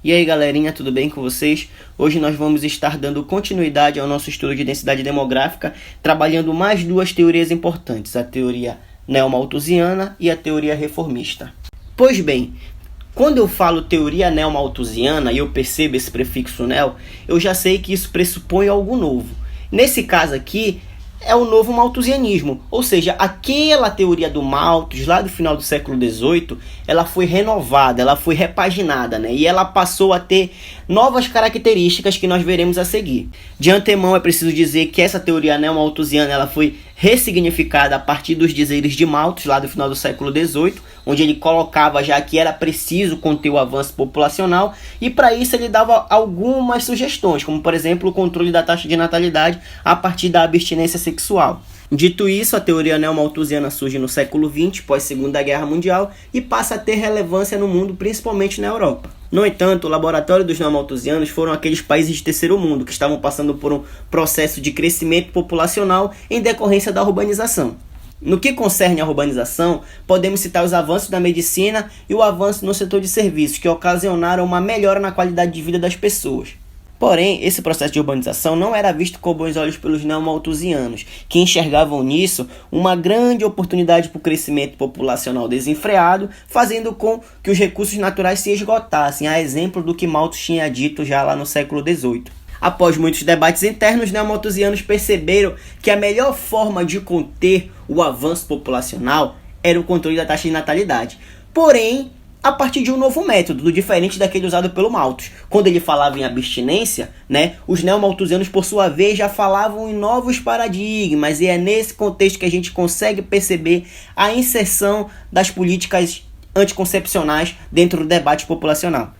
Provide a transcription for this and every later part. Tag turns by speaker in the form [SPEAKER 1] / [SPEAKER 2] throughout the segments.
[SPEAKER 1] E aí galerinha, tudo bem com vocês? Hoje nós vamos estar dando continuidade ao nosso estudo de densidade demográfica, trabalhando mais duas teorias importantes, a teoria neomalthusiana e a teoria reformista. Pois bem, quando eu falo teoria neomalthusiana e eu percebo esse prefixo neo, eu já sei que isso pressupõe algo novo. Nesse caso aqui, é o novo malthusianismo, ou seja, aquela teoria do Malthus, lá do final do século XVIII, ela foi renovada, ela foi repaginada, né? E ela passou a ter novas características que nós veremos a seguir. De antemão é preciso dizer que essa teoria neomalthusiana ela foi ressignificada a partir dos dizeres de Malthus, lá do final do século XVIII, onde ele colocava já que era preciso conter o avanço populacional, e para isso ele dava algumas sugestões, como por exemplo o controle da taxa de natalidade a partir da abstinência sexual. Dito isso, a teoria neomalthusiana surge no século XX, pós-Segunda Guerra Mundial, e passa a ter relevância no mundo, principalmente na Europa. No entanto, o laboratório dos neomalthusianos foram aqueles países de terceiro mundo que estavam passando por um processo de crescimento populacional em decorrência da urbanização. No que concerne à urbanização, podemos citar os avanços da medicina e o avanço no setor de serviços, que ocasionaram uma melhora na qualidade de vida das pessoas. Porém, esse processo de urbanização não era visto com bons olhos pelos neomalthusianos, que enxergavam nisso uma grande oportunidade para o crescimento populacional desenfreado, fazendo com que os recursos naturais se esgotassem, a exemplo do que Malthus tinha dito já lá no século XVIII. Após muitos debates internos, os neomalthusianos perceberam que a melhor forma de conter o avanço populacional era o controle da taxa de natalidade. Porém, a partir de um novo método, diferente daquele usado pelo Malthus. Quando ele falava em abstinência, os neomalthusianos, por sua vez, já falavam em novos paradigmas, e é nesse contexto que a gente consegue perceber a inserção das políticas anticoncepcionais dentro do debate populacional.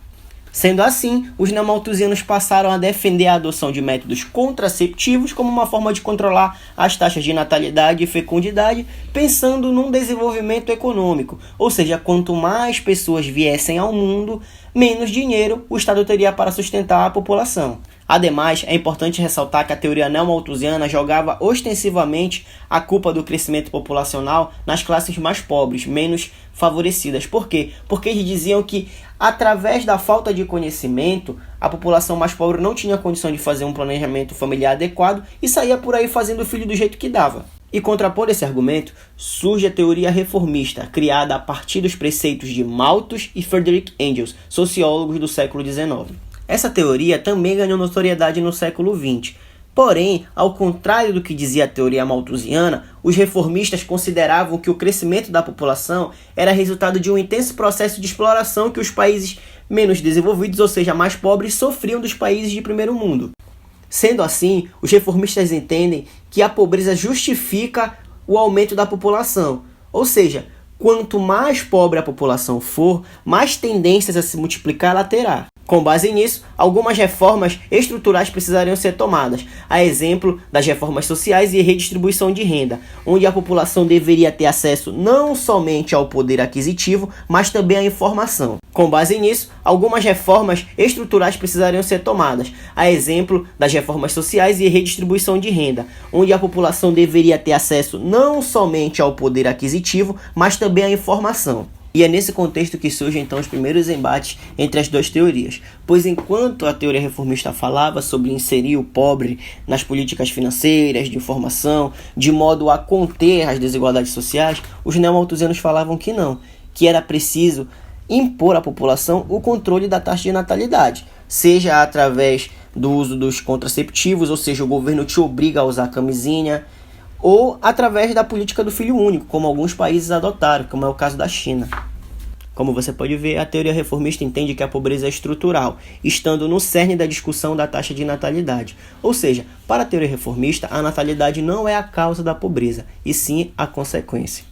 [SPEAKER 1] Sendo assim, os neomalthusianos passaram a defender a adoção de métodos contraceptivos como uma forma de controlar as taxas de natalidade e fecundidade, pensando num desenvolvimento econômico. Ou seja, quanto mais pessoas viessem ao mundo, menos dinheiro o Estado teria para sustentar a população. Ademais, é importante ressaltar que a teoria neomalthusiana jogava ostensivamente a culpa do crescimento populacional nas classes mais pobres, menos favorecidas. Por quê? Porque eles diziam que, através da falta de conhecimento, a população mais pobre não tinha condição de fazer um planejamento familiar adequado e saía por aí fazendo filho do jeito que dava. E contrapor esse argumento, surge a teoria reformista, criada a partir dos preceitos de Malthus e Friedrich Engels, sociólogos do século XIX. Essa teoria também ganhou notoriedade no século XX. Porém, ao contrário do que dizia a teoria malthusiana, os reformistas consideravam que o crescimento da população era resultado de um intenso processo de exploração que os países menos desenvolvidos, ou seja, mais pobres, sofriam dos países de primeiro mundo. Sendo assim, os reformistas entendem que a pobreza justifica o aumento da população, ou seja, quanto mais pobre a população for, mais tendências a se multiplicar ela terá. Com base nisso, algumas reformas estruturais precisariam ser tomadas, a exemplo das reformas sociais e redistribuição de renda, onde a população deveria ter acesso não somente ao poder aquisitivo, mas também à informação. Com base nisso, algumas reformas estruturais precisariam ser tomadas, a exemplo das reformas sociais e redistribuição de renda, onde a população deveria ter acesso não somente ao poder aquisitivo, mas também à informação. E é nesse contexto que surgem então os primeiros embates entre as duas teorias, pois enquanto a teoria reformista falava sobre inserir o pobre nas políticas financeiras, de informação, de modo a conter as desigualdades sociais, os neomalthusianos falavam que não, que era preciso impor à população o controle da taxa de natalidade, seja através do uso dos contraceptivos, ou seja, o governo te obriga a usar camisinha, ou através da política do filho único, como alguns países adotaram, como é o caso da China. Como você pode ver, a teoria reformista entende que a pobreza é estrutural, estando no cerne da discussão da taxa de natalidade. Ou seja, para a teoria reformista, a natalidade não é a causa da pobreza, e sim a consequência.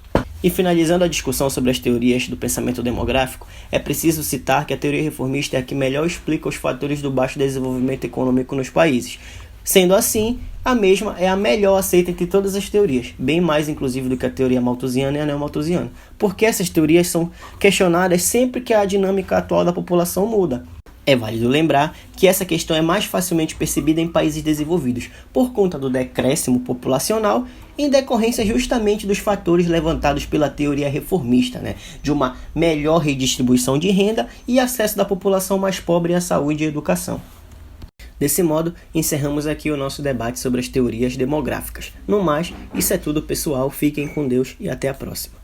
[SPEAKER 1] E finalizando a discussão sobre as teorias do pensamento demográfico, é preciso citar que a teoria reformista é a que melhor explica os fatores do baixo desenvolvimento econômico nos países. Sendo assim, a mesma é a melhor aceita entre todas as teorias, bem mais inclusive do que a teoria malthusiana e a neomalthusiana, porque essas teorias são questionadas sempre que a dinâmica atual da população muda. É válido lembrar que essa questão é mais facilmente percebida em países desenvolvidos, por conta do decréscimo populacional em decorrência justamente dos fatores levantados pela teoria reformista, de uma melhor redistribuição de renda e acesso da população mais pobre à saúde e educação. Desse modo, encerramos aqui o nosso debate sobre as teorias demográficas. No mais, isso é tudo, pessoal. Fiquem com Deus e até a próxima.